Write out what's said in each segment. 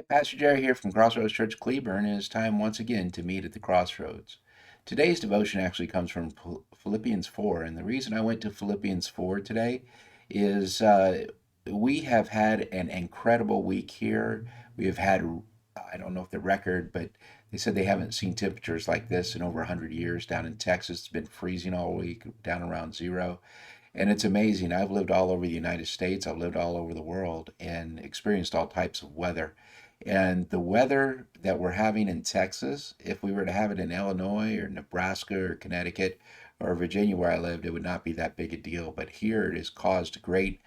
Pastor Jerry here from Crossroads Church, Cleburne, and it's time once again to meet at the Crossroads. Today's devotion actually comes from Philippians 4, and the reason I went to Philippians 4 today is we have had an incredible week here. We have had, I don't know if the record, but they said they haven't seen temperatures like this in over 100 years down in Texas. It's been freezing all week, down around zero. And it's amazing. I've lived all over the United States, I've lived all over the world, and experienced all types of weather. And the weather that we're having in Texas, if we were to have it in Illinois or Nebraska or Connecticut or Virginia where I lived, it would not be that big a deal. But here it has caused great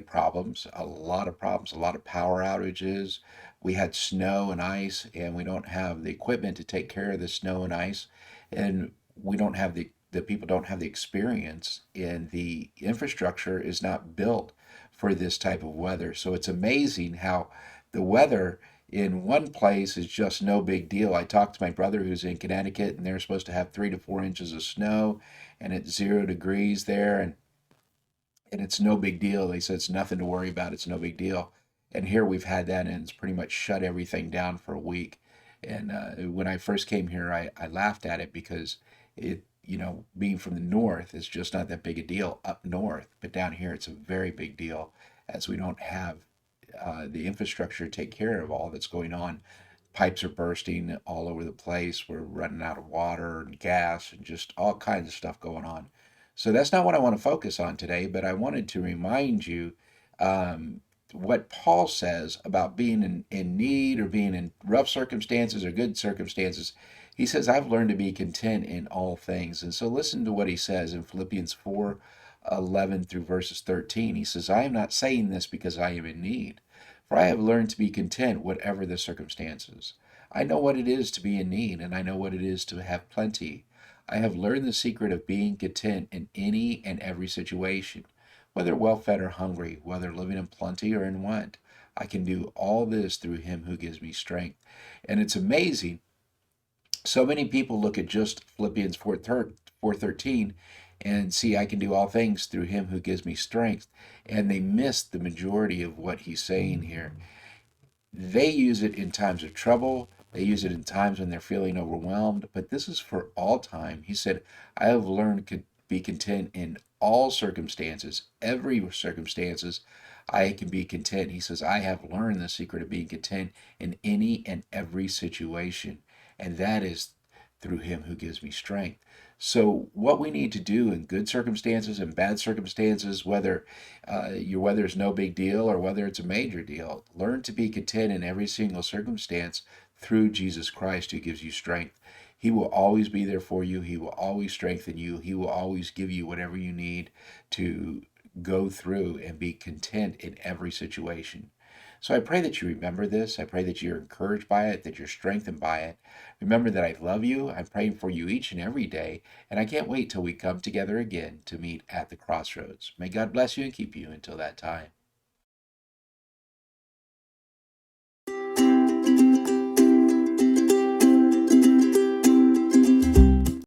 problems, a lot of power outages. We had snow and ice, and we don't have the equipment to take care of the snow and ice, and we don't have the people don't have the experience, and the infrastructure is not built for this type of weather. So it's amazing how the weather in one place is just no big deal. I talked to my brother who's in Connecticut, and they're supposed to have 3 to 4 inches of snow, and it's 0 degrees there, and it's no big deal. They said it's nothing to worry about. It's no big deal. And here we've had that, and it's pretty much shut everything down for a week. And when I first came here, I laughed at it because being from the north, it's just not that big a deal up north. But down here, it's a very big deal as we don't have the infrastructure to take care of all that's going on. Pipes are bursting all over the place. We're running out of water and gas and just all kinds of stuff going on. So that's not what I want to focus on today, but I wanted to remind you what Paul says about being in need or being in rough circumstances or good circumstances. He says, I've learned to be content in all things. And so listen to what he says in Philippians 4:11 through verses 13. He says, I am not saying this because I am in need, for I have learned to be content whatever the circumstances. I know what it is to be in need, and I know what it is to have plenty. I have learned the secret of being content in any and every situation, whether well fed or hungry, whether living in plenty or in want. I can do all this through him who gives me strength. And it's amazing. So many people look at just Philippians 4:13 and see I can do all things through him who gives me strength, and they miss the majority of what he's saying here. They use it in times of trouble. They use it in times when they're feeling overwhelmed, but this is for all time. He said, I have learned to be content in all circumstances, every circumstances. I can be content. He says, I have learned the secret of being content in any and every situation, and that is through him who gives me strength. So, what we need to do in good circumstances and bad circumstances, whether your weather is no big deal or whether it's a major deal, learn to be content in every single circumstance through Jesus Christ who gives you strength. He will always be there for you. He will always strengthen you. He will always give you whatever you need to go through and be content in every situation. So I pray that you remember this. I pray that you're encouraged by it, that you're strengthened by it. Remember that I love you. I'm praying for you each and every day, and I can't wait till we come together again to meet at the crossroads. May God bless you and keep you until that time.